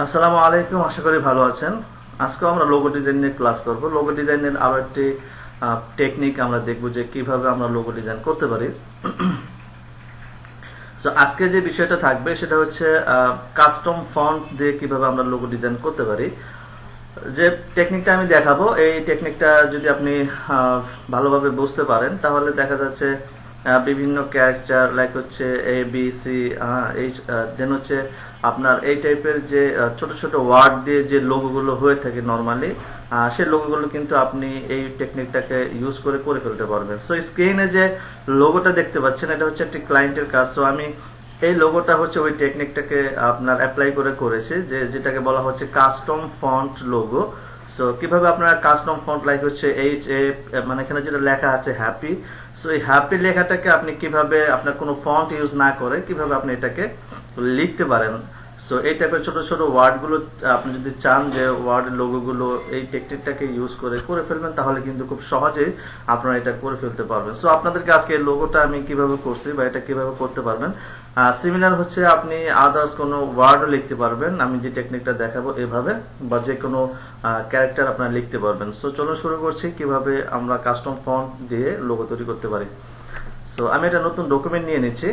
আসসালামু আলাইকুম, আশা করি ভালো আছেন। আজকে আমরা লোগো ডিজাইন নিয়ে ক্লাস করব। লোগো ডিজাইনের আরো একটি টেকনিক আমরা দেখব যে কিভাবে আমরা লোগো ডিজাইন করতে পারি। সো আজকে যে বিষয়টা থাকবে সেটা হচ্ছে কাস্টম ফন্ট দিয়ে কিভাবে আমরা লোগো ডিজাইন করতে পারি। যে টেকনিকটা আমি দেখাবো, এই টেকনিকটা যদি আপনি ভালোভাবে বুঝতে পারেন তাহলে দেখা যাচ্ছে বিভিন্ন ক্যারেক্টার লাইক হচ্ছে এ বি সি এই দেন হচ্ছে আপনার এই টাইপের যে ছোট ছোট ওয়ার্ড দিয়ে যে লোগোগুলো হয়ে থাকে নর্মালি, সেই লোগোগুলো কিন্তু আপনি এই টেকনিকটাকে ইউজ করে করে ফেলতে পারবেন। সো স্ক্রিনে যে লোগোটা দেখতে পাচ্ছেন এটা হচ্ছে একটি ক্লায়েন্টের কাজ। সো আমি এই লোগোটা হচ্ছে ওই টেকনিকটাকে আপনার অ্যাপ্লাই করে করেছি, যেটাকে বলা হচ্ছে কাস্টম ফন্ট লোগো। সো কিভাবে আপনার কাস্টম ফন্ট লাইক হচ্ছে এইচ এ মানে এখানে যেটা লেখা আছে হ্যাপি, সো এই হ্যাপি লেখাটাকে আপনি কিভাবে আপনার কোনো ফন্ট ইউজ না করে কিভাবে আপনি এটাকে লিখতে পারেন। সো এই টাইপের ছোট ছোট ওয়ার্ডগুলো আপনি যদি চান যে ওয়ার্ড লোগোগুলো এই টেকনিকটাকে ইউজ করে করে ফেলবেন তাহলে কিন্তু খুব সহজেই আপনারা এটা করে ফেলতে পারবেন। সো আপনাদেরকে আজকে এই লোগোটা আমি কিভাবে করছি বা এটা কিভাবে করতে পারবেন, সিমিলার হচ্ছে আপনি আদার্স কোনো ওয়ার্ডও লিখতে পারবেন। আমি যে টেকনিকটা দেখাবো এভাবে, বা যে কোনো ক্যারেক্টার আপনারা লিখতে পারবেন। সো চলুন শুরু করছি কিভাবে আমরা কাস্টম ফন্ট দিয়ে লোগো তৈরি করতে পারি। সো আমি একটা নতুন ডকুমেন্ট নিয়ে নিচ্ছি।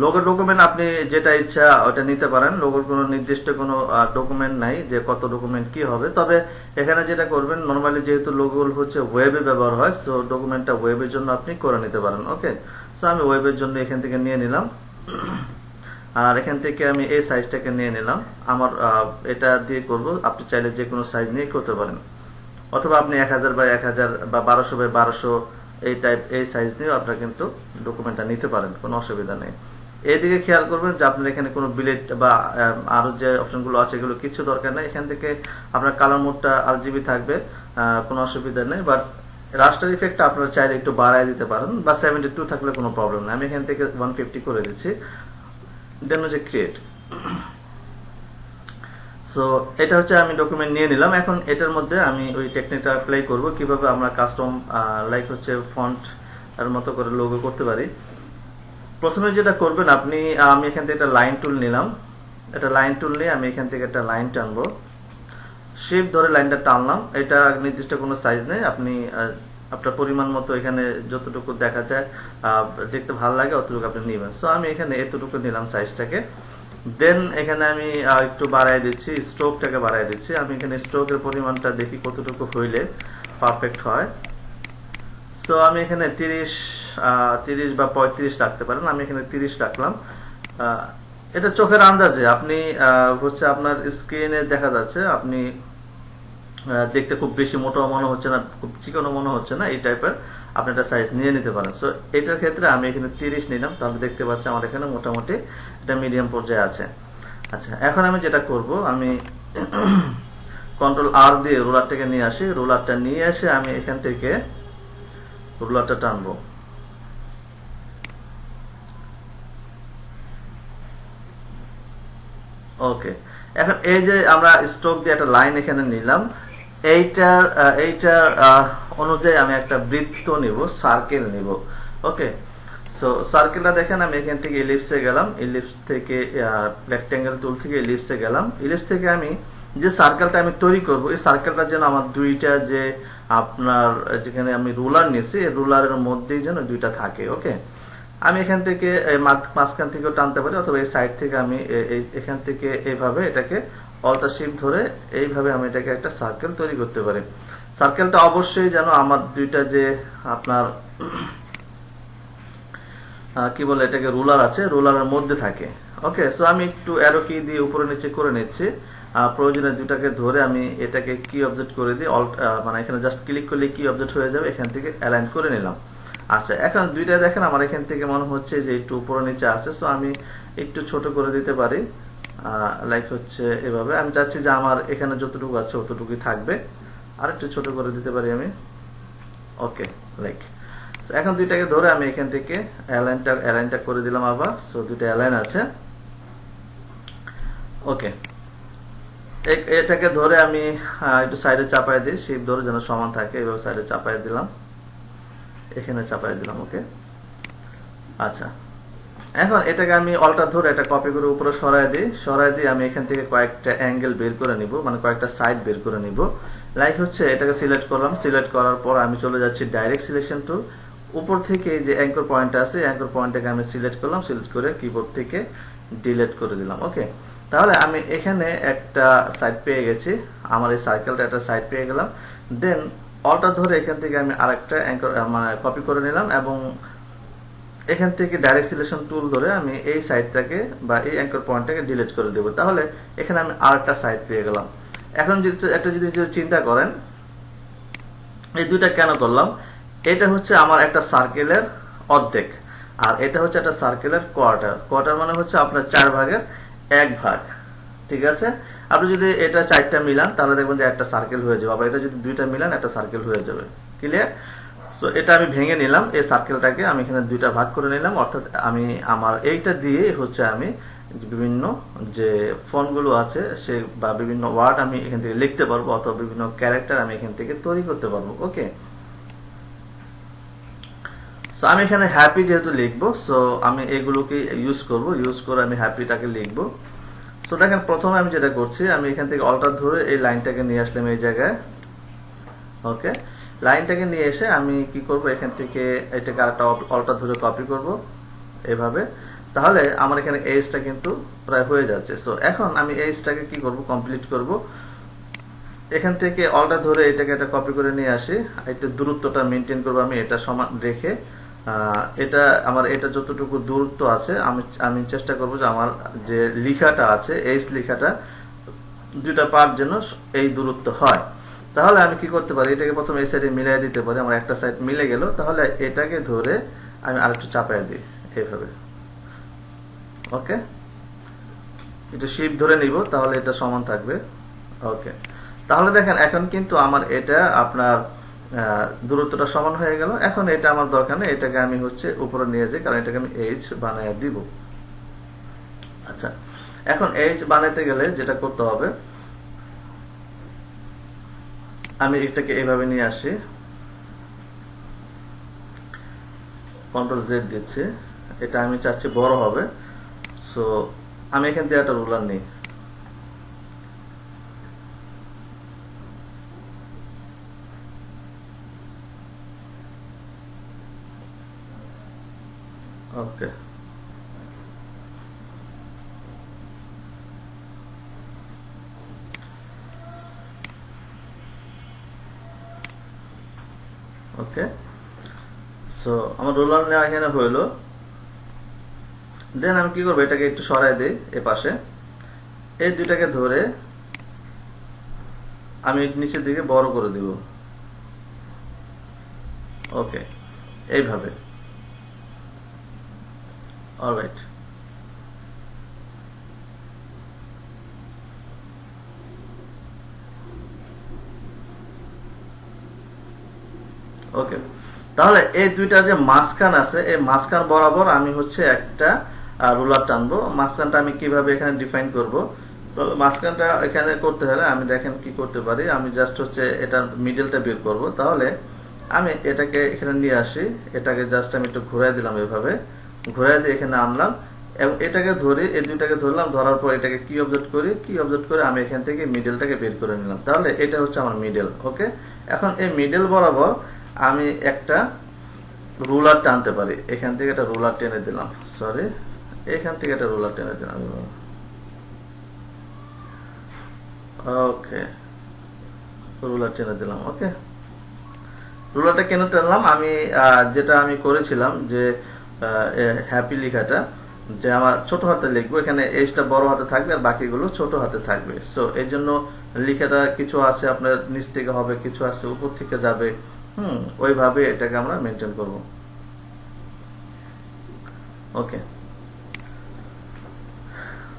লোগো ডকুমেন্ট আপনি যেটা ইচ্ছা ওটা নিতে পারেন। লোগোর কোনো নির্দিষ্ট কোনো ডকুমেন্ট নাই যে কত ডকুমেন্ট কি হবে। তবে এখানে যেটা করবেন, নরমালি যেহেতু লোগো হচ্ছে ওয়েবে ব্যবহার হয়, সো ডকুমেন্টটা ওয়েবের জন্য আপনি করে নিতে পারেন। ওকে, সো আমি ওয়েবের জন্য এখান থেকে নিয়ে নিলাম, আর এখান থেকে আমি এই সাইজটাকে নিয়ে নিলাম। আমার এটা দিয়ে করব। আপনি চাইলে যে কোনো সাইজ নিয়ে করতে পারেন, অথবা আপনি 1000 বাই 1000 বা 1200 বাই 1200 এই সাইজ নিয়েও আপনারা কিন্তু ডকুমেন্টটা নিতে পারেন, কোনো অসুবিধা নেই। এইদিকে খেয়াল করবেন যে আপনার এখানে কোনো বিলেট বা আরো যে অপশনগুলো আছে এগুলো কিছু দরকার নেই। এখান থেকে আপনার কালার মোডটা আরজিবি থাকবে, কোনো অসুবিধা নেই। বাট রাস্টার ইফেক্টটা আপনারা চাইলে একটু বাড়ায় দিতে পারেন, বা 72 থাকলে কোনো প্রবলেম নেই। আমি এখান থেকে 150 করে দিচ্ছি, দেন হচ্ছে ক্রিয়েট। সো এটা হচ্ছে আমি ডকুমেন্ট নিয়ে নিলাম। এখন এটার মধ্যে আমি ওই টেকনিকটা অ্যাপ্লাই করব কিভাবে আমরা কাস্টম লাইক হচ্ছে ফন্ট এর মতো করে লোগো করতে পারি। প্রথমে যেটা করবেন আপনি, আমি এখান থেকে একটা লাইন টুল নিলাম। এটা লাইন টুল নিয়ে আমি এখান থেকে একটা লাইন টানবো, শিফট ধরে লাইনটা টানলাম। এটা নির্দিষ্ট কোনো সাইজ নেই, আপনি আপনার পরিমাণ মতো এখানে যতটুকু দেখা যায় দেখতে ভালো লাগে অতটুকু আপনি নেবেন। সো আমি এখানে এতটুকু নিলাম সাইজটাকে। দেন এখানে আমি একটু বাড়াই দিচ্ছি, স্ট্রোকটাকে বাড়াই দিচ্ছি। আমি এখানে স্ট্রোকের পরিমাণটা দেখি কতটুকু হইলে পারফেক্ট হয়। সো আমি এখানে 30 বা 35 রাখতে পারেন। আমি এখানে 30 রাখলাম। এটা চোখের আন্দাজে আপনি হচ্ছে আপনার স্ক্রিনে দেখা যাচ্ছে, আপনি দেখতে খুব বেশি মোটা মনে হচ্ছে না, খুব চিকনও মনে হচ্ছে না, এই টাইপের আপনি একটা সাইজ নিয়ে নিতে পারেন। সো এটার ক্ষেত্রে আমি এখানে 30 নিলাম, তাহলে দেখতে পাচ্ছি আমার এখানে মোটামুটি এটা মিডিয়াম পর্যায়ে আছে। আচ্ছা, এখন আমি যেটা করব, আমি কন্ট্রোল আর দিয়ে রুলারটাকে নিয়ে আসি। রুলারটা নিয়ে এসে আমি এখান থেকে রুলারটা টানবো। ওকে, এখন এই যে আমরা স্ট্রোক দিয়ে একটা লাইন এখানে নিলাম, এইটার অনুযায়ী আমি একটা বৃত্ত নিব, সার্কেল নিব। ওকে, সো সার্কেলটা দেখেন আমি এখান থেকে ইলিপসে গেলাম, ইলিপস থেকে রেক্টেঙ্গেল টুল থেকে ইলিপসে গেলাম। ইলিপস থেকে আমি যে সার্কেলটা আমি তৈরি করব, এই সার্কেলটা যেন আমার দুইটা যে আপনার যেখানে আমি রুলার নিয়েছি এই রুলারের মধ্যেই যেন দুইটা থাকে। ওকে, আমি এখান থেকে মাঝখান থেকেও টানতে পারি, অথবা এই সাইড থেকে আমি এখান থেকে এইভাবে এটাকে অল্টার শিফট ধরে এইভাবে আমি এটাকে একটা সার্কেল তৈরি করতে পারি। সার্কেলটা অবশ্যই যেন আমার দুইটা যে আপনার কি বলে এটাকে রুলার আছে, রুলারের মধ্যে থাকে। ওকে, সো আমি একটু অ্যারো কি দিয়ে উপরে নিচে করে নিচ্ছি। প্রয়োজনে দুটাকে ধরে আমি এটাকে কি অবজেক্ট করে দিই, মানে এখানে জাস্ট ক্লিক করলে কি অবজেক্ট হয়ে যাবে, এখান থেকে অ্যালাইন করে নিলাম। আচ্ছা, এখন দুইটা দেখেন আমার এখান থেকে মনে হচ্ছে যে একটু উপরে নিচে আছে। সো আমি একটু ছোট করে দিতে পারি, লাইক হচ্ছে এভাবে। আমি চাচ্ছি যে আমার এখানে যতটুকু আছে ততটুকুই থাকবে, আর একটু ছোট করে দিতে পারি আমি। ওকে, লাইক এখন দুইটাকে ধরে আমি এখান থেকে অ্যালাইনটা করে দিলাম। আবার সো দুইটা অ্যালাইন আছে। ওকে, এটাকে ধরে আমি একটু সাইডে চাপাই দিই, শিপ ধরে যেন সমান থাকে, এইভাবে সাইডে চাপাই দিলাম, এখানে চাপাই দিলাম। ওকে, আচ্ছা, এখন এটাকে আমি অল্টার ধরে এটা কপি করে উপরে সরাই দিই আমি এখান থেকে কয়েকটা অ্যাঙ্গেল বের করে নিব, মানে কয়েকটা সাইড বের করে নিব। লাইক হচ্ছে এটাকে সিলেক্ট করলাম, সিলেক্ট করার পর আমি চলে যাচ্ছি ডাইরেক্ট সিলেকশন টুল, উপর থেকে যে অ্যাঙ্কর পয়েন্ট আছে অ্যাঙ্কর পয়েন্টটাকে আমি সিলেক্ট করলাম, সিলেক্ট করে কিবোর্ড থেকে ডিলিট করে দিলাম। ওকে, তাহলে আমি এখানে একটা সাইড পেয়ে গেছি, আমার এই সার্কেলটা একটা সাইড পেয়ে গেলাম। দেন অল্টার ধরে এখান থেকে আমি আরেকটা অ্যাঙ্কর মানে কপি করে নিলাম এবং এখান থেকে ডাইরেক্ট সিলেকশন টুল ধরে আমি এই সাইডটাকে বা এই অ্যাঙ্কর পয়েন্টটাকে ডিলিট করে দেব। তাহলে এখানে আমি আরেকটা সাইড পেয়ে গেলাম। এখন যদি চিন্তা করেন এই দুইটা কেন করলাম, এটা হচ্ছে আমার একটা সার্কেলের অর্ধেক, আর এটা হচ্ছে একটা সার্কেলের কোয়ার্টার। কোয়ার্টার মানে হচ্ছে আপনার 4 ভাগের 1 ভাগ। ঠিক আছে, আপনি যদি এটা 4টা মিলান তাহলে দেখবেন যে একটা সার্কেল হয়ে যাবে, আবার এটা যদি 2টা মিলান একটা সার্কেল হয়ে যাবে। ক্লিয়ার? সো এটা আমি ভেঙে নিলাম, এই সার্কেলটাকে আমি এখানে 2টা ভাগ করে নিলাম, অর্থাৎ আমি আমার এইটা দিয়ে হচ্ছে আমি বিভিন্ন যে ফন্টগুলো আছে সে বা বিভিন্ন ওয়ার্ড আমি এখান থেকে লিখতে পারবো, অথবা বিভিন্ন ক্যারেক্টার আমি এখান থেকে তৈরি করতে পারবো। ওকে, সো আমি এখানে হ্যাপি যেহেতু লিখবো, সো আমি এগুলোকে ইউজ করে আমি হ্যাপিটাকে লিখবো। সো দেখেন প্রথমে আমি যেটা করছি, আমি এখান থেকে অল্টার ধরে এই লাইনটাকে নিয়ে আসলাম এই জায়গায়। ওকে, লাইনটাকে নিয়ে এসে আমি কি করব, এখান থেকে এটাকে আরেকটা অল্টার ধরে কপি করব এভাবে। তাহলে আমার এখানে এজটা কিন্তু প্রায় হয়ে যাচ্ছে। সো এখন আমি এজটাকে কি করব, কমপ্লিট করব। এখান থেকে অল্টার ধরে এটাকে একটা কপি করে নিয়ে আসি, একটু দূরত্বটা মেনটেন করব আমি, এটা সমান রেখে এটা আমার এটা যতটুকু দূরত্ব আছে আমি চেষ্টা করব যে আমার যে লেখাটা আছে এজ লেখাটা 2টা পার্ট যেন এই দূরত্ব হয়। তাহলে আমি কি করতে পারি, এটাকে প্রথমে এই সাইডে মিলাই দিতে পারি, আমার একটা সাইড মিলে গেল। তাহলে এটাকে ধরে আমি আরেকটু চাপাই দিই এইভাবে। ওকে, একটু শিপ ধরে নিব, তাহলে এটা সমান থাকবে। ওকে, তাহলে দেখেন এখন কিন্তু আমার এটা আপনার দূরত্বটা সমান হয়ে গেল। এখন এটা আমার দরকার নেই, এটাকে আমি হচ্ছে উপরে নিয়ে যাই, কারণ এটাকে আমি এইচ বানায় দিব। আচ্ছা, এখন এইচ বানাইতে গেলে যেটা করতে হবে, আমি এটাকে এইভাবে নিয়ে আসি, কন্ট্রোল জেড দিচ্ছি, এটা আমি চাচ্ছি বড় হবে। সো আমি এখান থেকে একটা রুলার নিই, ওকে, ওকে, সো আমার রোলার নেওয়া এখানে হইলো। দেন আমি কি করবো, এটাকে একটু সরাই দিই এ পাশে, এই দুইটাকে ধরে আমি নিচের দিকে বড় করে দিব। ওকে, এইভাবে। অলরাইট, ওকে, তাহলে এই দুইটা যে মাঝখান আছে এই মাঝখান বরাবর আমি হচ্ছে একটা রুলার টানবো। মাঝখানটা আমি কিভাবে এখানে ডিফাইন করব, তো মাঝখানটা এখানে করতে হলে আমি দেখেন কি করতে পারি, আমি জাস্ট হচ্ছে এটার মিডলটা বের করব। তাহলে আমি এটাকে এখানে নিয়ে আসি, এটাকে জাস্ট আমি একটু ঘুরাই দিলাম, এভাবে ঘুরাই দিয়ে এখানে আনলাম এবং এটাকে ধরি, এই দুইটাকে ধরলাম, ধরার পর এটাকে কি অবজেক্ট করে আমি এখান থেকে মিডলটাকে বের করে নিলাম। তাহলে এটা হচ্ছে আমার মিডল। ওকে, এখন এই মিডল বরাবর আমি একটা রুলার টানতে পারি, এখান থেকে একটা রুলার টেনে দিলাম, সরি এখান থেকে একটা রুলার টেনে দিলাম। ওকে, রুলার টেনে দিলাম। ওকে, রুলারটা কেন টানলাম, আমি যেটা আমি করেছিলাম যে হ্যাপি লেখাটা যে আমার ছোট হাতে লিখবো, এখানে এজটা বড় হাতে থাকবে আর বাকিগুলো ছোট হাতে থাকবে। সো এই জন্য লেখাটা কিছু আছে আপনার নিচ থেকে হবে, কিছু আছে উপর থেকে যাবে, ওইভাবে এটাকে আমরা মেনটেন করব। ওকে,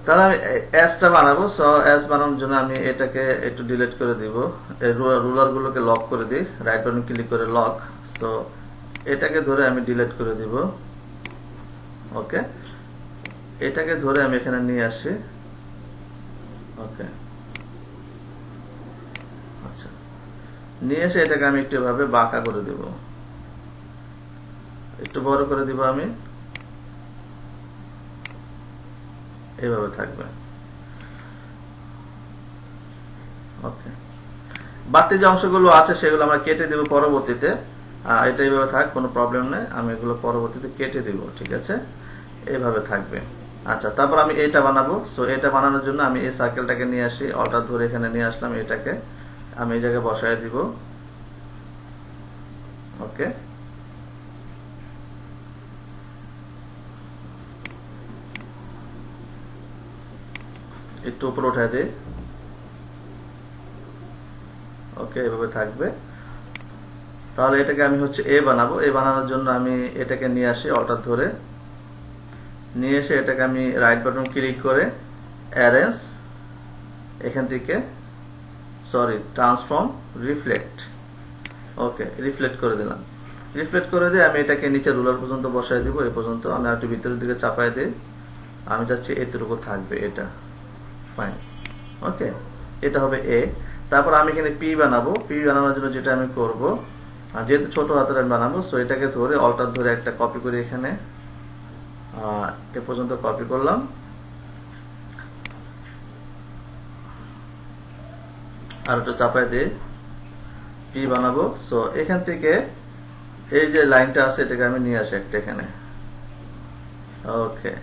তাহলে আমি এসটা বানাবো। সো এস বানানোর জন্য আমি এটাকে একটু ডিলিট করে দিব, এই রুলার গুলোকে লক করে দিই, রাইট বাটন ক্লিক করে লক। সো এটাকে ধরে আমি ডিলিট করে দিব। ওকে, এটাকে ধরে আমি এখানে নিয়ে আসি। ওকে, নিয়ে এসে এটাকে আমি একটু এভাবে বাঁকা করে দেব, একটু বড় করে দিব আমি, এইভাবে থাকবে। ওকে, বাড়তি যে অংশগুলো আছে সেগুলো আমরা কেটে দেব পরবর্তীতে। এটা এইভাবে থাক, কোনো প্রবলেম নেই, আমি এগুলো পরবর্তীতে কেটে দিব, ঠিক আছে, এইভাবে থাকবে। আচ্ছা, তারপর আমি এটা বানাবো। সো এটা বানানোর জন্য আমি এই সার্কেলটাকে নিয়ে আসি, অল্টার ধরে এখানে নিয়ে আসলাম, এটাকে আমি এই জায়গায় বসায় দিব। ওকে, একটু উপরে উঠায় দিই। ওকে, এভাবে থাকবে। তাহলে এটাকে আমি হচ্ছে এ বানাবো। এ বানানোর জন্য আমি এটাকে নিয়ে আসি, অল্টার ধরে নিয়ে এসে এটাকে আমি রাইট বাটন ক্লিক করে অ্যারেঞ্জ, এখান থেকে ট্রান্সফর্ম রিফ্লেক্ট। ওকে, রিফ্লেক্ট করে দিলাম। রিফ্লেক্ট করে দিয়ে আমি এটাকে নিচে রুলার পর্যন্ত বসায় দিব, এই পর্যন্ত। আমি একটু ভিতরের দিকে চাপাই দিই, আমি চাচ্ছি এতটুকু থাকবে, এটা ফাইন। ওকে, এটা হবে এ। তারপর আমি এখানে পি বানাবো। পি বানানোর জন্য যেটা আমি করব, যেহেতু ছোট হাতের আমি বানাবো, সো এটাকে ধরে অল্টার ধরে একটা কপি করে এখানে এ পর্যন্ত কপি করলাম। আর একটু চাপাই দিয়ে পি বানাবো। সো এখান থেকে এই যে লাইনটা আছে এটাকে আমি নিয়ে আসি একটা এখানে। ওকে,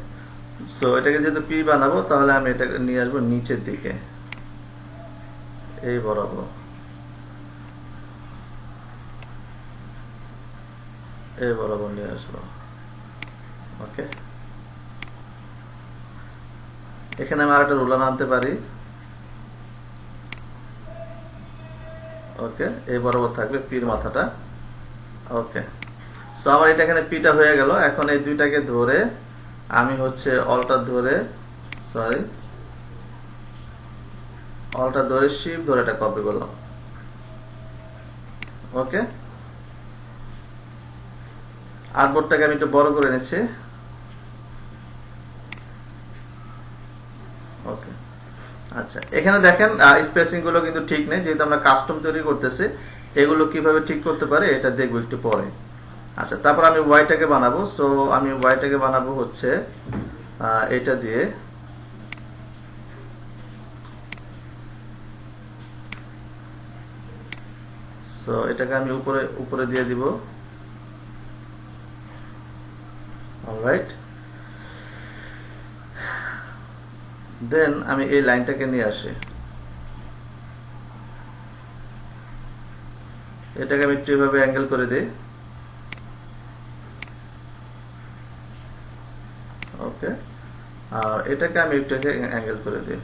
সো এটাকে যেহেতু পি বানাবো, তাহলে আমি এটাকে নিয়ে আসবো নিচের দিকে, এই বরাবর, এই বরাবর নিয়ে আসবো। ওকে, এখানে আমি আরেকটা রুলার আনতে পারি। ওকে, এই বরাবর থাকবে পির মাথাটা। ওকে, সো আমার এটা এখানে পিটা হয়ে গেল। এখন এই দুইটাকে ধরে আমি হচ্ছে অল্টার ধরে শিফট ধরে এটা কপি করলাম। ওকে, আর্টবোর্ডটাকে আমি একটু বড় করে নিচ্ছি। ওকে, আচ্ছা, এখানে দেখেন স্পেসিং গুলো কিন্তু ঠিক নেই, যেহেতু আমরা কাস্টম তৈরি করতেছি। এগুলো কিভাবে ঠিক করতে পারে এটা দেখবো একটু পরে। আচ্ছা, তারপর আমি ওয়াইটাকে বানাবো। সো আমি ওয়াইটাকে বানাবো হচ্ছে এটা দিয়ে। সো এটাকে আমি উপরে উপরে দিয়ে দিব। অলরাইট, দেন আমি এই লাইনটাকে নিয়ে আসি, এটাকে আমি একটু এভাবে অ্যাঙ্গেল করে দিই। ওকে, আর এটাকে আমি একটু অ্যাঙ্গেল করে দিই।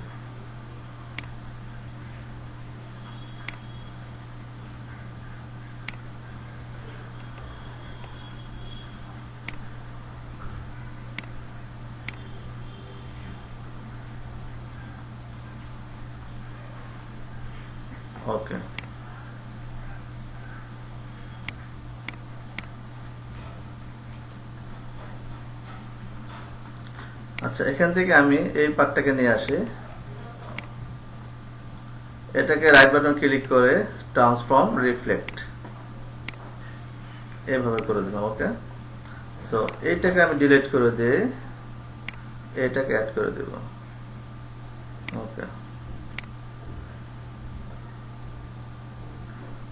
ওকে, আচ্ছা, এখান থেকে আমি এই পার্টটাকে নিয়ে আসি, এটাকে রাইট বাটন ক্লিক করে ট্রান্সফর্ম রিফ্লেক্ট, এইভাবে করে দিলাম। ওকে, সো এইটাকে আমি ডিলিট করে দিই, এটাকে অ্যাড করে দেব। ওকে,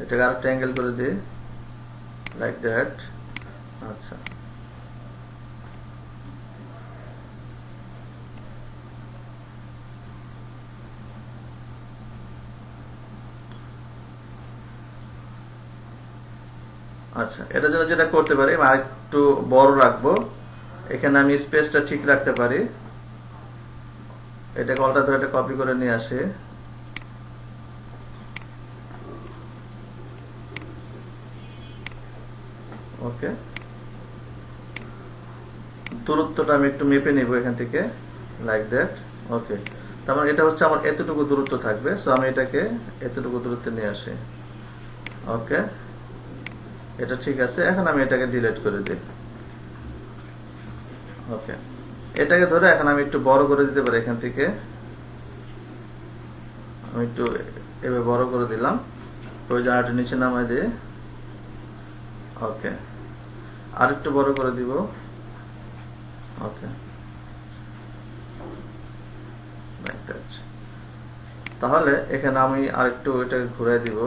এটাকে আরেকটা অ্যাঙ্গেল করে দিই, লাইক দ্যাট। আচ্ছা, আচ্ছা, এটার জন্য যেটা করতে পারি, আমি আরেকটু বড় রাখবো। এখানে আমি স্পেসটা ঠিক রাখতে পারি, এটাকে অল্টার ধরে এটা কপি করে নিয়ে আসি। ওকে, দূরত্বটা আমি একটু মেপে নিব এখান থেকে, লাইক দ্যাট। ওকে, তার মানে এটা হচ্ছে আমার এতটুকু দূরত্ব থাকবে। সো আমি এটাকে এতটুকু দূরত্বে নিয়ে আসি। ওকে, এটা ঠিক আছে। এখন আমি এটাকে ডিলিট করে দিই। ওকে, এটাকে ধরে এখন আমি একটু বড় করে দিতে পারি। এখান থেকে আমি একটু এভাবে বড় করে দিলাম। ওই জায়গাটা নিচে নামাই দিয়ে ওকে আরেকটু বড় করে দিব ওকে তাহলে এখানে আমি আরেকটু এটাকে ঘুরে দিব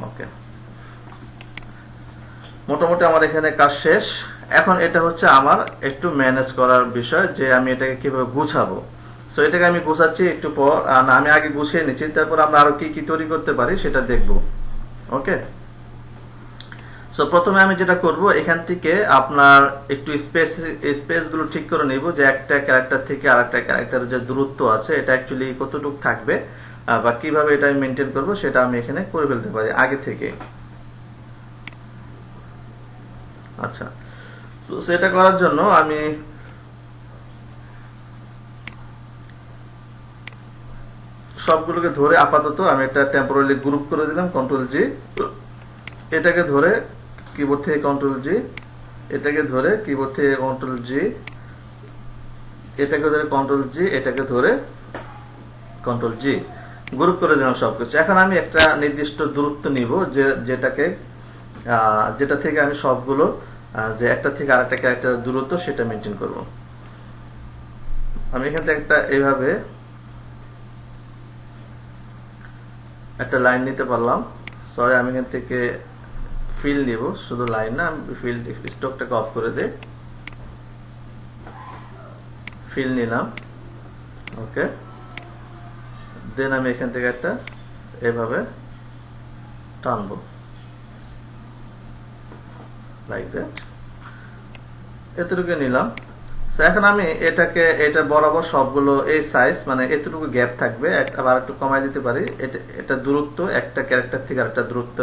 ওকে মোটামুটি আমার এখানে কাজ শেষ এখন এটা হচ্ছে আমার একটু ম্যানেজ করার বিষয় যে আমি এটাকে কিভাবে গুছাবো সো এটাকে আমি গুছাচ্ছি একটু পর না আমি আগে গুছিয়ে নিচ্ছি তারপর আমরা আরো কি কি তৈরি করতে পারি সেটা দেখবো ওকে সো প্রথমে আমি যেটা করব এখান থেকে আপনার একটু স্পেস গুলো ঠিক করে নিব যে একটা ক্যারেক্টার থেকে আরেকটা ক্যারেক্টারের যে দূরত্ব আছে এটা অ্যাকচুয়ালি কতটুকু থাকবে বা কিভাবে এটা আমি মেনটেন করব সেটা আমি এখানে করে ফেলতে পারি আগে থেকে আচ্ছা তো সেটা করার জন্য আমি সবগুলোকে ধরে আপাতত আমি একটা টেম্পোরারি গ্রুপ করে দিলাম কন্ট্রোল জি এটাকে ধরে কিবোর্ড থেকে কন্ট্রোল জি এটাকে ধরে কিবোর্ড থেকে কন্ট্রোল জি এটাকে ধরে কন্ট্রোল জি এটাকে ধরে কন্ট্রোল জি গ্রুপ করে দিলাম সবকিছু এখন আমি একটা নির্দিষ্ট দূরত্ব নিব যেটা থেকে আমি সবগুলো যে একটা থেকে আরেকটা ক্যারেক্টারের দূরত্ব সেটা মেনটেন করব আমি এখান থেকে একটা এইভাবে একটা লাইন নিতে পারলাম সরি আমি এখান থেকে ফিল নিব শুধু লাইন না ফিল স্টকটাকে অফ করে দে ফিল নিলাম ওকে দেন আমি এখান থেকে একটা এভাবে টানবো লাইক দ্যাট এতটুকু নিলাম এখন আমি এটা বরাবর সবগুলো এই সাইজ মানে এতটুকু গ্যাপ থাকবে আবার একটু কমাই দিতে পারি এটা দূরত্ব একটা ক্যারেক্টার থেকে আরেকটা দূরত্ব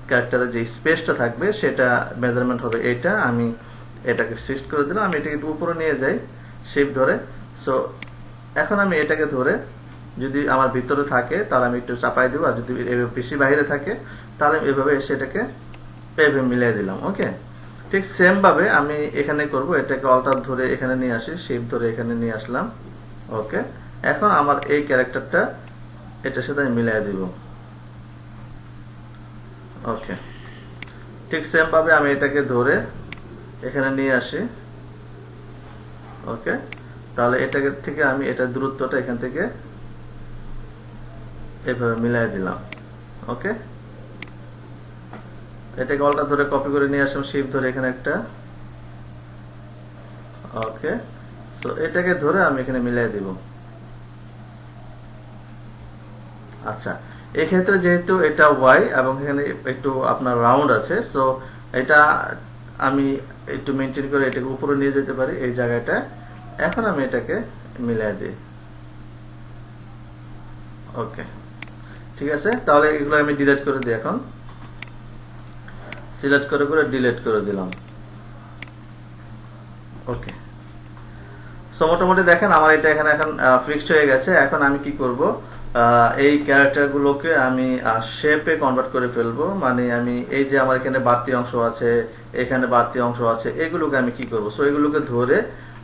ক্যারেক্টারের যে স্পেসটা থাকবে সেটা মেজারমেন্ট হবে এটা আমি এটাকে শিফট করে দিলাম আমি এটাকে একটু উপরে নিয়ে যাই শেপ ধরে সো এখন আমি এটাকে ধরে যদি আমার ভিতরে থাকে তাহলে আমি একটু চাপাই দেবো আর যদি বেশি বাইরে থাকে তাহলে এভাবে এসে এটাকে এভাবে মিলিয়ে দিলাম ওকে ঠিক সেম ভাবে আমি এখানে করব এটাকে অল্টার ধরে এখানে নিয়ে আসি শেপ ধরে এখানে নিয়ে আসলাম ওকে এখন আমার এই ক্যারেক্টারটা এটার সাথে আমি মিলিয়ে দিব ওকে ঠিক সেম ভাবে আমি এটাকে ধরে এখানে নিয়ে আসি ওকে তাহলে এটাকে থেকে আমি এটা দূরত্বটা এখান থেকে এভাবে মিলাই দিলাম ওকে এটাকে অল্টা ধরে কপি করে নিয়ে আসলাম শিফট ধরে এখানে একটা ওকে সো এটাকে ধরে আমি এখানে মিলাই দিব আচ্ছা এই ক্ষেত্রে যেহেতু এটা ওয়াই এবং এখানে একটু আপনার রাউন্ড আছে সো এটা আমি একটু মেনটেন করে এটাকে উপরে নিয়ে যেতে পারি এই জায়গাটা এখন আমি এটাকে মিলাই দিই ওকে ঠিক আছে তাহলে এগুলো আমি ডিলিট করে দিই এখন সিলেক্ট করে করে ডিলিট করে দিলাম ওকে সো মোটামুটি দেখেন আমার এটা এখানে এখন ফিক্সড হয়ে গেছে এখন আমি কি করব এই ক্যারেক্টার গুলোকে আমি শেপে কনভার্ট করে ফেলবো মানে আমি এই যে আমার এখানে বাড়তি অংশ আছে এখানে বাড়তি অংশ আছে এগুলোকে আমি কি করব সো এগুলোকে ধরে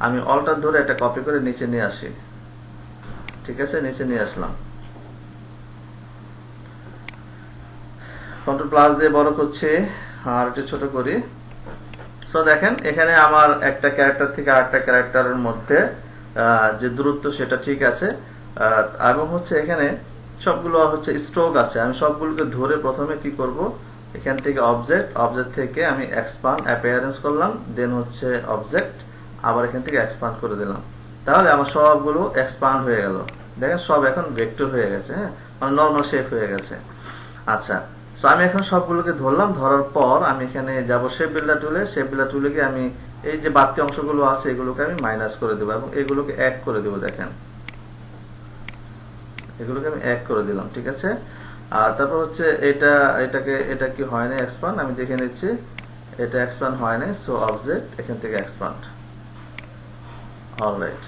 আমি অল্টার ধরে একটা কপি করে নিচে নিয়ে আসি ঠিক আছে নিচে নিয়ে আসলাম কন্ট্রোল প্লাস দিয়ে বড় করছি আর একটু ছোট করি সো দেখেন এখানে আমার একটা ক্যারেক্টার থেকে আরেকটা ক্যারেক্টারের মধ্যে যে দূরত্ব সেটা ঠিক আছে এবং হচ্ছে এখানে সবগুলো হচ্ছে স্ট্রোক আছে আমি সবগুলোকে ধরে প্রথমে কি করব এখান থেকে অবজেক্ট থেকে আমি এক্সপান্ড অ্যাপিয়ারেন্স করলাম দেন হচ্ছে অবজেক্ট আবার এখান থেকে এক্সপান্ড করে দিলাম তাহলে আমার সবগুলো এক্সপান্ড হয়ে গেল দেখেন সব এখন ভেক্টর হয়ে গেছে হ্যাঁ মানে নরমাল শেপ হয়ে গেছে আচ্ছা সো আমি এখন সবগুলোকে ধরলাম ধরার পর আমি এখানে যাব শেপ বিল্ডার টুলে গিয়ে আমি এই যে বাড়তি অংশগুলো আছে এগুলোকে আমি মাইনাস করে দেবো এবং এগুলোকে এক করে দেবো দেখেন এগুলোকে আমি এক করে দিলাম ঠিক আছে আর তারপর হচ্ছে এটা কি হয় না এক্সপান্ড আমি দেখে নিচ্ছি এটা এক্সপান্ড হয় না সো অবজেক্ট এখান থেকে এক্সপান্ড অলরাইট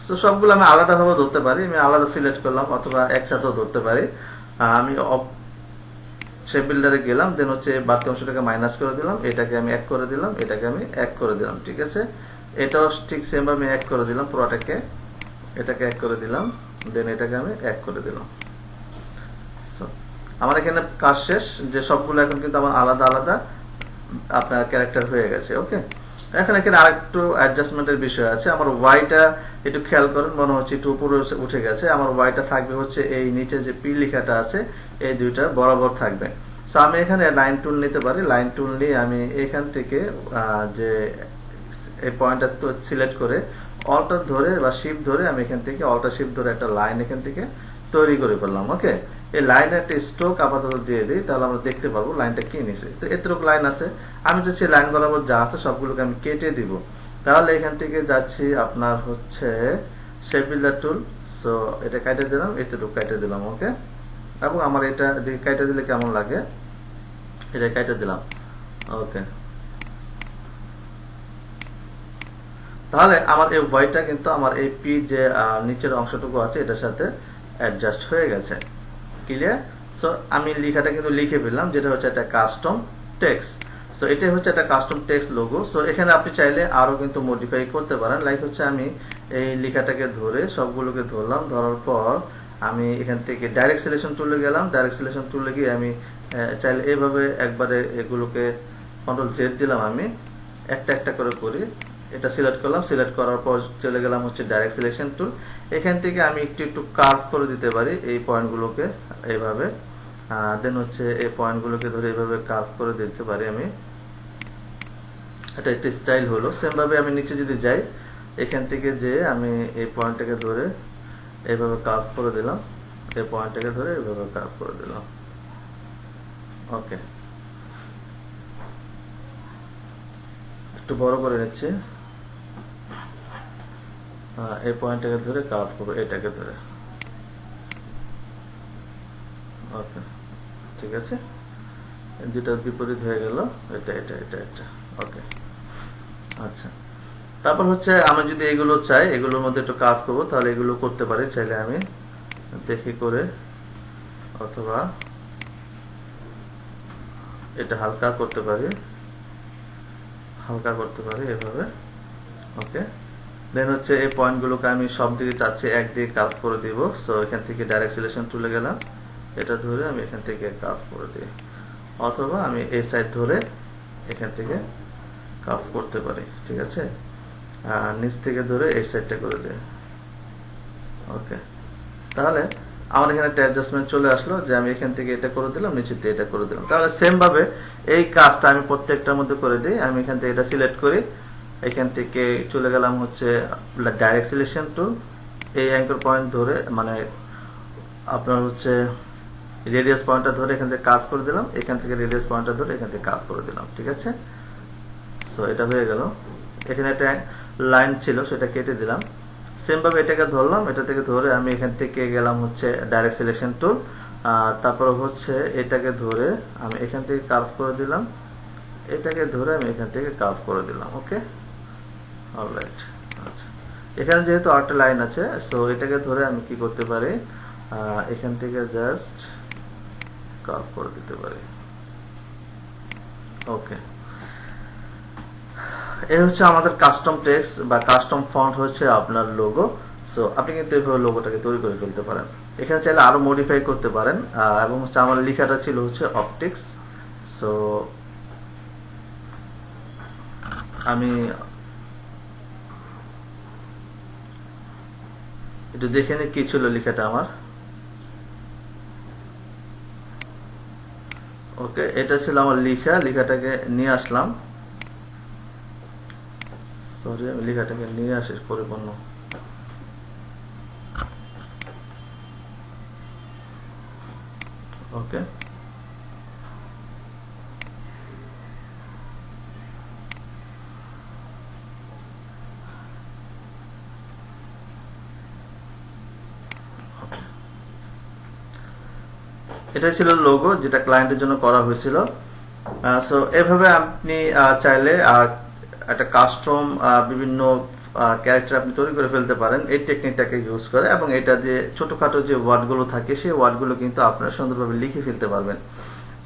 সো সবগুলো আমি আলাদাভাবে ধরতে পারি আমি আলাদা সিলেক্ট করলাম অথবা একসাথেও ধরতে পারি আমি শেপ বিল্ডারে গেলাম দেন হচ্ছে বাড়তি অংশটাকে মাইনাস করে দিলাম এটাকে আমি এক করে দিলাম এটাকে আমি এক করে দিলাম ঠিক আছে এটাও ঠিক সেম ভাবে এক করে দিলাম পুরোটাকে এটাকে এক করে দিলাম দেন এটাকে আমি এক করে দিলাম। সো আমার এখানে কাজ শেষ, যে সবগুলো এখন কিন্তু আমার আলাদা আলাদা আপনার ক্যারেক্টার হয়ে গেছে। ওকে, এখন এখানে আরেকটু অ্যাডজাস্টমেন্টের বিষয় আছে। আমার ওয়াইটা একটু খেয়াল করেন, মনে হচ্ছে একটু উপরে উঠে গেছে। আমার ওয়াইটা থাকবে হচ্ছে এই নিচে যে পি লেখাটা আছে এই দুইটা বরাবর থাকবে। সো আমি এখানে লাইন টুল নিতে পারি। লাইন টুল নিয়ে আমি এখান থেকে যে এই পয়েন্টটা সিলেক্ট করে অল্টার ধরে বা শিফট ধরে আমি এখান থেকে অল্টার শিফট ধরে একটা লাইন এখান থেকে তৈরি করে ফেললাম। ওকে, এই লাইনের একটা স্ট্রোক আপাতত দিয়ে দিই, তাহলে আমরা দেখতে পারবো লাইনটা কি নিছে। তো এতটুকু লাইন আছে, আমি যাচ্ছি লাইন বরাবর যা আছে সবগুলোকে আমি কেটে দিব। তাহলে এখান থেকে যাচ্ছি আপনার হচ্ছে শেপ বিল্ডার টুল। সো এটা কেটে দিলাম, এতটুকু কেটে দিলাম। ওকে, এবং আমার এটা কেটে দিলে কেমন লাগে, এটা কেটে দিলাম। ওকে, তাহলে আমার এই ওয়াইটা কিন্তু আমার এই পি যে নিচের অংশটুকু আছে এটার সাথে অ্যাডজাস্ট হয়ে গেছে। ক্লিয়ার? সো আমি লেখাটা কিন্তু লিখে ফেললাম, যেটা হচ্ছে একটা কাস্টম টেক্সট। সো এটাই হচ্ছে একটা কাস্টম টেক্সট লোগো। সো এখানে আপনি চাইলে আরো কিন্তু মডিফাই করতে পারেন। লাইক হচ্ছে আমি এই লেখাটাকে ধরে সবগুলোকে ধরলাম, ধরার পর আমি এখান থেকে ডাইরেক্ট সিলেকশন টুলে গেলাম। ডাইরেক্ট সিলেকশন টুলে গিয়ে আমি চাইলে এইভাবে একবারে এগুলোকে কন্ট্রোল জেড দিলাম, আমি একটা একটা করে করি। এটা সিলেক্ট করলাম, সিলেক্ট করার পর চলে গেলাম হচ্ছে ডাইরেক্ট সিলেকশন টুল। এখান থেকে আমি একটু একটু কার্ভ করে দিতে পারি এই পয়েন্টগুলোকে এইভাবে। দেন হচ্ছে এই পয়েন্টগুলোকে ধরে এইভাবে কার্ভ করে দিতে পারি আমি। এটা একটা স্টাইল হলো। সেম ভাবে আমি নিচে যদি যাই, এখান থেকে যে আমি এই পয়েন্টটাকে ধরে এইভাবে কার্ভ করে দিলাম, এই পয়েন্টটাকে ধরে এইভাবে কার্ভ করে দিলাম। ওকে, একটু বড় করে নিচ্ছি। এই পয়েন্টটাকে ধরে কার্ভ করবো, এটাকে ধরে। ওকে, ঠিক আছে, দুটার বিপরীত হয়ে গেল, এটা এটা এটা এটা। ওকে, আচ্ছা। তারপর হচ্ছে আমি যদি এগুলো চাই, এগুলোর মধ্যে একটু কার্ভ করবো, তাহলে এগুলো করতে পারি চাইলে আমি দেখি করে, অথবা এটা হালকা করতে পারি, হালকা করতে পারি এভাবে। ওকে, দেন হচ্ছে এই পয়েন্টগুলোকে আমি সব দিকে চাচ্ছি একদিকে কার্ভ করে দিব। সো এখান থেকে ডাইরেক্ট সিলেকশন টুলে গেলাম, এটা ধরে আমি এখান থেকে কার্ভ করে দিই, অথবা আমি এই সাইড ধরে এখান থেকে কার্ভ করতে পারি। ঠিক আছে, নিচ থেকে ধরে এই সাইডটা করে দিই। ওকে, তাহলে আমার এখানে একটা অ্যাডজাস্টমেন্ট চলে আসলো, যে আমি এখান থেকে এটা করে দিলাম, নিচে দিয়ে এটা করে দিলাম। তাহলে সেম ভাবে এই কাজটা আমি প্রত্যেকটার মধ্যে করে দিই। আমি এখান থেকে এটা সিলেক্ট করি, এখান থেকে চলে গেলাম হচ্ছে ডাইরেক্ট সিলেকশন টুল, এই অ্যাঙ্কর পয়েন্ট ধরে মানে আপনার হচ্ছে রেডিয়াস পয়েন্টটা ধরে এখান থেকে কার্ভ করে দিলাম, এখান থেকে রেডিয়াস পয়েন্টটা ধরে এখান থেকে কার্ভ করে দিলাম। ঠিক আছে, সো এটা হয়ে গেল। এখানে একটা লাইন ছিল, সেটা কেটে দিলাম। সেম ভাবে এটাকে ধরলাম, এটা থেকে ধরে আমি এখান থেকে গেলাম হচ্ছে ডাইরেক্ট সিলেকশন টুল, তারপর হচ্ছে এটাকে ধরে আমি এখান থেকে কার্ভ করে দিলাম, এটাকে ধরে আমি এখান থেকে কার্ভ করে দিলাম। ওকে, অলরাইট। আচ্ছা, এখানে যেহেতু আরেকটা লাইন আছে, সো এটাকে ধরে আমি কি করতে পারি, এখান থেকে জাস্ট কার্ভ করে দিতে পারি। ওকে, এই হচ্ছে আমাদের কাস্টম টেক্সট বা কাস্টম ফন্ট হচ্ছে আপনার লোগো। সো আপনি কিন্তু এইভাবে লোগোটাকে তৈরি করে ফেলতে পারেন। এখানে চাইলে আরো মডিফাই করতে পারেন। এবং হচ্ছে আমার লেখাটা ছিল হচ্ছে অপটিক্স। সো আমি একটু দেখে নিই কি ছিল লেখাটা আমার। ওকে, এটা ছিল আমার লেখাটাকে নিয়ে আসলাম। সরি, আমি লেখাটাকে নিয়ে আসি পরিপূর্ণ। ওকে, এটা ছিল লোগো, যেটা ক্লায়েন্টের জন্য করা হয়েছিল। সো এভাবে আপনি চাইলে একটা কাস্টম বিভিন্ন ক্যারেক্টার আপনি তৈরি করে ফেলতে পারেন এই টেকনিকটাকে ইউজ করে, এবং এটা দিয়ে ছোটখাটো যে ওয়ার্ডগুলো থাকে সেই ওয়ার্ডগুলো কিন্তু আপনারা সুন্দরভাবে লিখে ফেলতে পারবেন।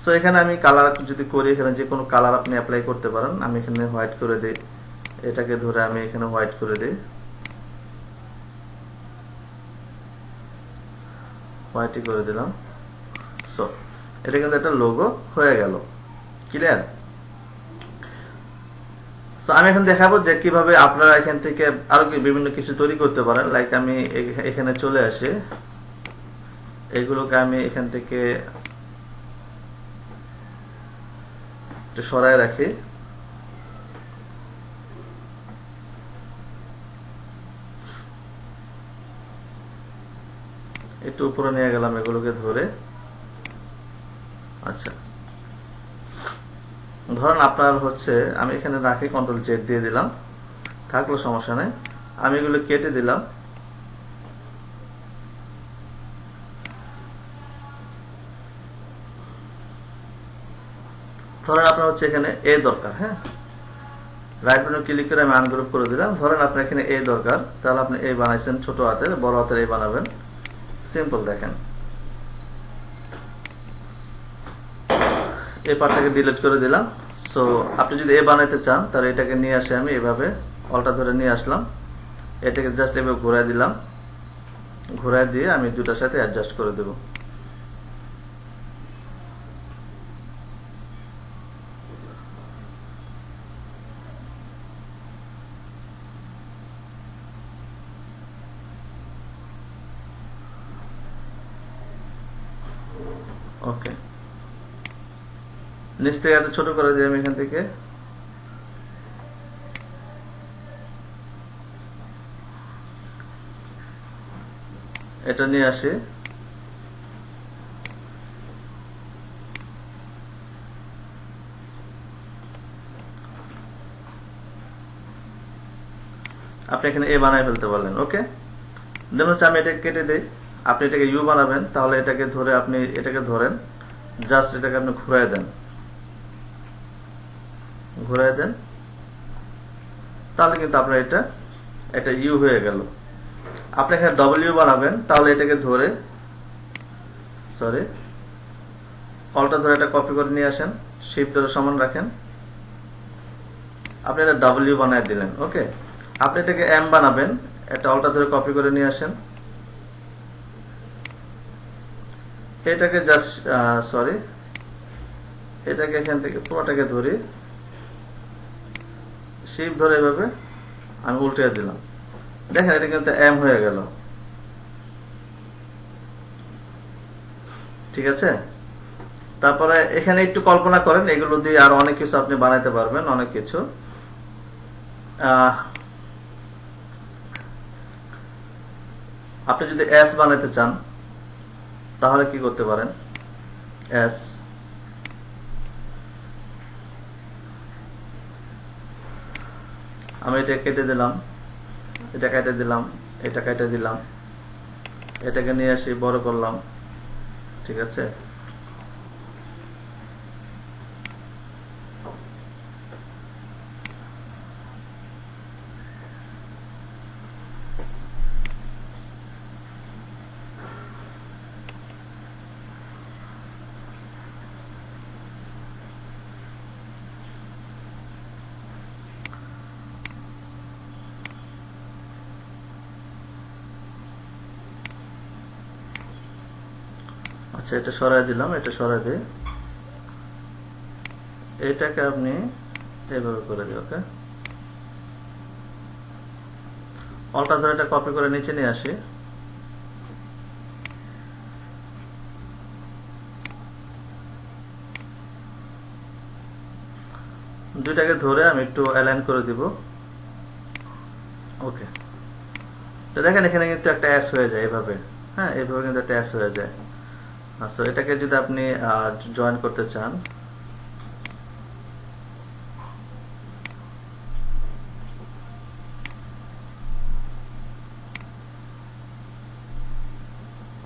সো এখানে আমি কালার যদি করি, এখানে যে কোনো কালার আপনি অ্যাপ্লাই করতে পারেন। আমি এখানে হোয়াইট করে দিই, এটাকে ধরে আমি এখানে হোয়াইট করে দিই। হোয়াইটই করে দিলাম। সো এটা কিন্তু একটা লোগো হয়ে গেল। ক্লিয়ার? সো আমি এখন দেখাবো যে কিভাবে আপনারা এখান থেকে আরো বিভিন্ন কিছু তৈরি করতে পারেন। লাইক আমি এখানে চলে আসি, এগুলোকে আমি এখান থেকে একটু সরায় রাখি। একটু উপরে নিয়ে গেলাম এগুলোকে ধরে। আচ্ছা, ধরেন আপনার হচ্ছে আমি এখানে রাখি, কন্ট্রোল জেড দিয়ে দিলাম, থাকলো সমস্যা নেই। আমি এগুলো কেটে দিলাম। ধরেন আপনার হচ্ছে এখানে এ দরকার, হ্যাঁ, রাইট বাটনে ক্লিক করে আমি আনগ্রুপ করে দিলাম। ধরেন আপনার এখানে এ দরকার, তাহলে আপনি এ বানাইছেন ছোট হাতের, বড় হাতের এ বানাবেন। সিম্পল, দেখেন এই পার্টটাকে ডিলিট করে দিলাম। সো আপনি যদি এ বানাইতে চান তাহলে এটাকে নিয়ে আসে, আমি এভাবে অলটা ধরে নিয়ে আসলাম, এটাকে জাস্ট এভাবে ঘুরাই দিলাম, ঘুরাই দিয়ে আমি দুটার সাথে অ্যাডজাস্ট করে দেব। ওকে, নিচ থেকে একটা ছোট করে দিই আমি এখান থেকে। এটা নিয়ে আসি, আপনি এখানে এ বানায় ফেলতে পারলেন। ওকে, দেন হচ্ছে আমি এটাকে কেটে দিই, আপনি এটাকে ইউ বানাবেন, তাহলে এটাকে ধরে আপনি এটাকে ধরেন, জাস্ট এটাকে আপনি ঘুরাই দেন, ঘুরাই দেন, তাহলে কিন্তু আপনার এটা একটা ইউ হয়ে গেল। আপনি এখানে ডব্লিউ বানাবেন, তাহলে এটাকে ধরে, সরি, অলটা ধরে এটা কপি করে নিয়ে আসেন, শিফট ধরে সমান রাখেন, আপনি এটা ডব্লিউ বানায় দিলেন। ওকে, আপনি এটাকে এম বানাবেন, একটা অলটা ধরে কপি করে নিয়ে আসেন, এটাকে জাস্ট সরি, এটাকে এখান থেকে পুরোটাকে ধরি, শিফট ধরে এভাবে আমি উল্টে দিলাম, দেখেন এটা কিন্তু এম হয়ে গেল। ঠিক আছে, তারপরে এখানে একটু কল্পনা করেন, এগুলো দিয়ে আরো অনেক কিছু আপনি বানাইতে পারবেন, অনেক কিছু। আপনি যদি এস বানাইতে চান তাহলে কি করতে পারেন, এস, আমি এটা কেটে দিলাম, এটা কেটে দিলাম, এটা কেটে দিলাম, এটাকে নিয়ে আসি বড় করলাম। ঠিক আছে, আচ্ছা এটা সরাই দিলাম, এটা সরাই দিই, এটাকে আপনি এইভাবে করে দিই। ওকে, অলটা ধরে এটা কপি করে নিচে নিয়ে আসি, দুইটাকে ধরে আমি একটু অ্যালাইন করে দিব। ওকে, তো দেখেন এখানে কিন্তু একটা এস হয়ে যায় এভাবে, হ্যাঁ, এইভাবে কিন্তু একটা এস হয়ে যায়। আচ্ছা, এটাকে যদি আপনি জয়েন করতে চান,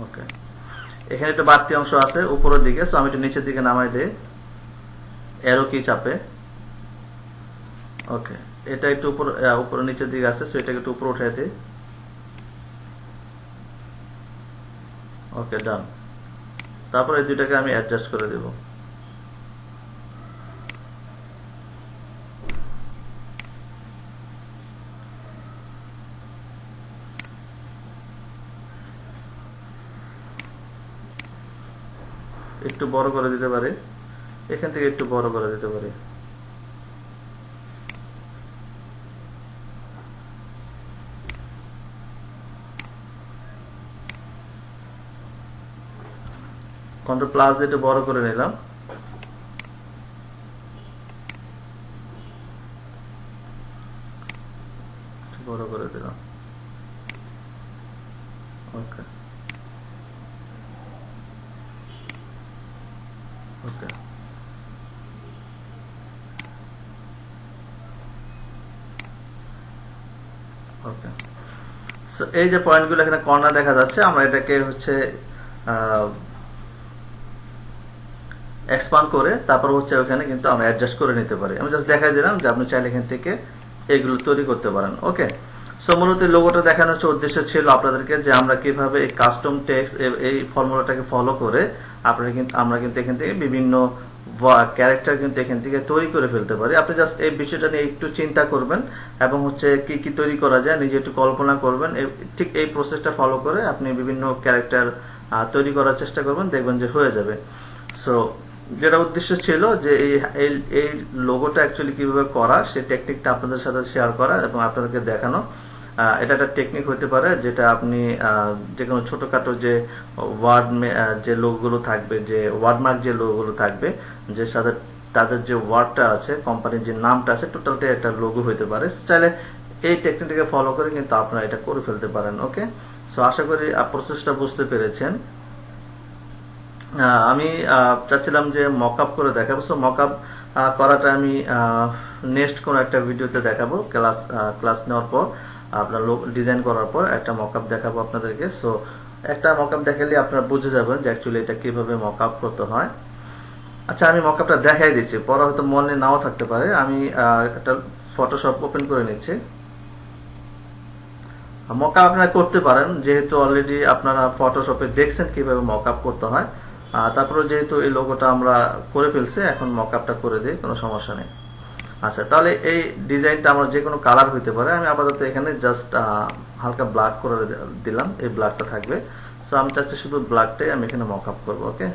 ওকে, এখানে একটু বাড়তি অংশ আছে উপরের দিকে, সো আমি একটু নিচের দিকে নামাই দিই, অ্যারো কি চাপে। ওকে, এটা একটু উপরে নিচের দিকে আছে, সো এটাকে একটু উপরে উঠাই দিই। ওকে, ডান। তারপর এই দুইটাকে আমি অ্যাডজাস্ট করে দেব। একটু বড় করে দিতে পারি, এখান থেকে একটু বড় করে দিতে পারি। কন্ট্রোল প্লাস দিয়ে একটু বড় করে নিলাম। বড় করে দিলাম। ওকে ওকে ওকে সো এই যে পয়েন্টগুলো এখানে কর্নার দেখা যাচ্ছে, আমরা এটাকে হচ্ছে এক্সপান্ড করে তারপর হচ্ছে ওখানে কিন্তু আমরা অ্যাডজাস্ট করে নিতে পারি। আমি জাস্ট দেখাই দিলাম যে আপনি চাইলে এখান থেকে এগুলো তৈরি করতে পারেন। ওকে, সো মূলত লোগোটা দেখানোর হচ্ছে উদ্দেশ্য ছিল আপনাদেরকে যে আমরা কিভাবে এই কাস্টম টেক্সট এই ফর্মুলাটাকে ফলো করে আমরা কিন্তু এখান থেকে বিভিন্ন ক্যারেক্টার কিন্তু এখান থেকে তৈরি করে ফেলতে পারি। আপনি জাস্ট এই বিষয়টা নিয়ে একটু চিন্তা করবেন এবং হচ্ছে কি কি তৈরি করা যায় নিজে একটু কল্পনা করবেন, ঠিক এই প্রসেসটা ফলো করে আপনি বিভিন্ন ক্যারেক্টার তৈরি করার চেষ্টা করবেন, দেখবেন যে হয়ে যাবে। সো যেটা উদ্দেশ্য ছিল যে এই লোগোটা অ্যাকচুয়ালি কিভাবে করা সেই টেকনিকটা আপনাদের সাথে শেয়ার করা এবং আপনাদেরকে দেখানো। এটা একটা টেকনিক হতে পারে যেটা আপনি যে কোনো ছোটখাটো যে ওয়ার্ড যে লোগোগুলো থাকবে, যে ওয়ার্ডমার্ক যে লোগোগুলো থাকবে, যে সাথে তাদের যে ওয়ার্ডটা আছে, কোম্পানির যে নামটা আছে, টোটালটাই একটা লোগো হতে পারে। চাইলে এই টেকনিকটাকে ফলো করে কিন্তু আপনারা এটা করে ফেলতে পারেন। ওকে, সো আশা করি প্রসেসটা বুঝতে পেরেছেন। আমি চাচ্ছিলাম যে মকআপ করে দেখাবো। সো মকআপ করাটা আমি নেক্সট কোন একটা ভিডিওতে দেখাবো, ক্লাস নেওয়ার পর আপনার ডিজাইন করার পর একটা মকআপ দেখাবো আপনাদেরকে। সো একটা মকআপ দেখালে আপনারা বুঝে যাবেন যে অ্যাকচুয়ালি এটা কিভাবে মকআপ করতে হয়। আচ্ছা, আমি মকআপটা দেখাই দিচ্ছি, পরে হয়তো মনে নাও থাকতে পারে। আমি একটা ফটোশপ ওপেন করে নিচ্ছি। মকআপ আপনারা করতে পারেন যেহেতু অলরেডি আপনারা ফটোশপে দেখছেন কিভাবে মকআপ করতে হয়। তারপরে যেহেতু এই লোগোটা আমরা করে ফেলছি, এখন মকআপটা করে দিই, কোনো সমস্যা নেই। আচ্ছা, তাহলে এই ডিজাইনটা আমরা যে কোনো কালার হইতে পারে। আমি আপাতত এখানে জাস্ট হালকা ব্ল্যাক করে দিলাম, এই ব্ল্যাকটা থাকবে। সো আমি চাচ্ছি শুধু ব্ল্যাকটাই আমি এখানে মকআপ করবো। ওকে,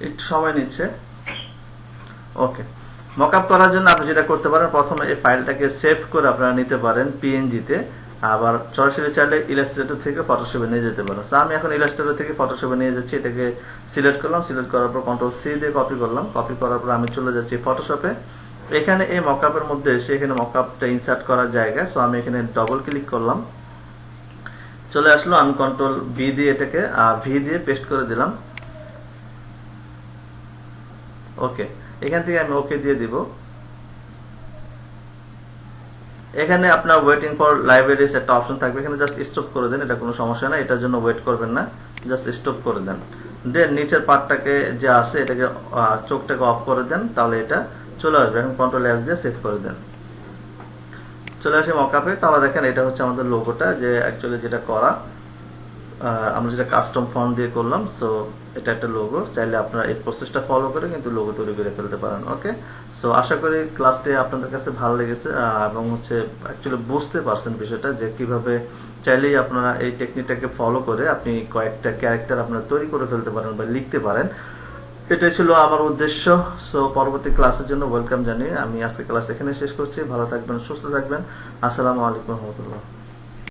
একটু সময় নিচ্ছে। ওকে, মকআপ করার জন্য আপনি যেটা করতে পারেন, প্রথমে এই ফাইলটাকে সেভ করে আপনারা নিতে পারেন পিএনজিতে, আবার সরাসরি চাইলে ইলাস্ট্রেটর থেকে ফটোশপে নিয়ে যেতে পারেন। সো আমি এখন ইলাস্ট্রেটর থেকে ফটোশপে নিয়ে যাচ্ছি। এটাকে সিলেক্ট করলাম, সিলেক্ট করার পর কন্ট্রোল সি দিয়ে কপি করলাম, কপি করার পর আমি চলে যাচ্ছি ফটোশপে। এখানে এই মকআপের মধ্যে এসে এখানে মকআপটা ইনসার্ট করার জায়গা। সো আমি এখানে ডবল ক্লিক করলাম, চলে আসলো। আমি কন্ট্রোল ভি দিয়ে এটাকে ভি দিয়ে পেস্ট করে দিলাম। ওকে, এখান থেকে আমি ওকে দিয়ে দিব। এখানে আপনার ওয়েটিং ফর লাইব্রেরিজ একটা অপশন থাকবে, এখানে জাস্ট স্টপ করে দেন, এটা কোনো সমস্যা না, এটার জন্য ওয়েট করবেন না, জাস্ট স্টপ করে দেন। দেন নিচের পার্টটাকে যে আছে এটাকে চোখটাকে অফ করে দেন, তাহলে এটা চলে আসবে। এখন কন্ট্রোল এস দিয়ে সেভ করে দেন, চলে আসে মকআপে। তাহলে দেখেন এটা হচ্ছে আমাদের লোগোটা, যে অ্যাকচুয়ালি যেটা করা আমরা যেটা কাস্টম ফর্ম দিয়ে করলাম। সো এটা একটা লোগো, চাইলে আপনারা এই প্রসেসটা ফলো করে কিন্তু লোগো তৈরি করে ফেলতে পারেন। ওকে, সো আশা করি ক্লাসটি আপনাদের কাছে ভালো লেগেছে এবং হচ্ছে অ্যাকচুয়ালি বুঝতে পারছেন বিষয়টা যে কিভাবে চাইলেই আপনারা এই টেকনিকটাকে ফলো করে আপনি কয়েকটা ক্যারেক্টার আপনারা তৈরি করে ফেলতে পারেন বা লিখতে পারেন। এটাই ছিল আমার উদ্দেশ্য। সো পরবর্তী ক্লাসের জন্য ওয়েলকাম জানিয়ে আমি আজকে ক্লাস এখানে শেষ করছি। ভালো থাকবেন, সুস্থ থাকবেন। আসসালামু আলাইকুম রহমতুল্লাহ।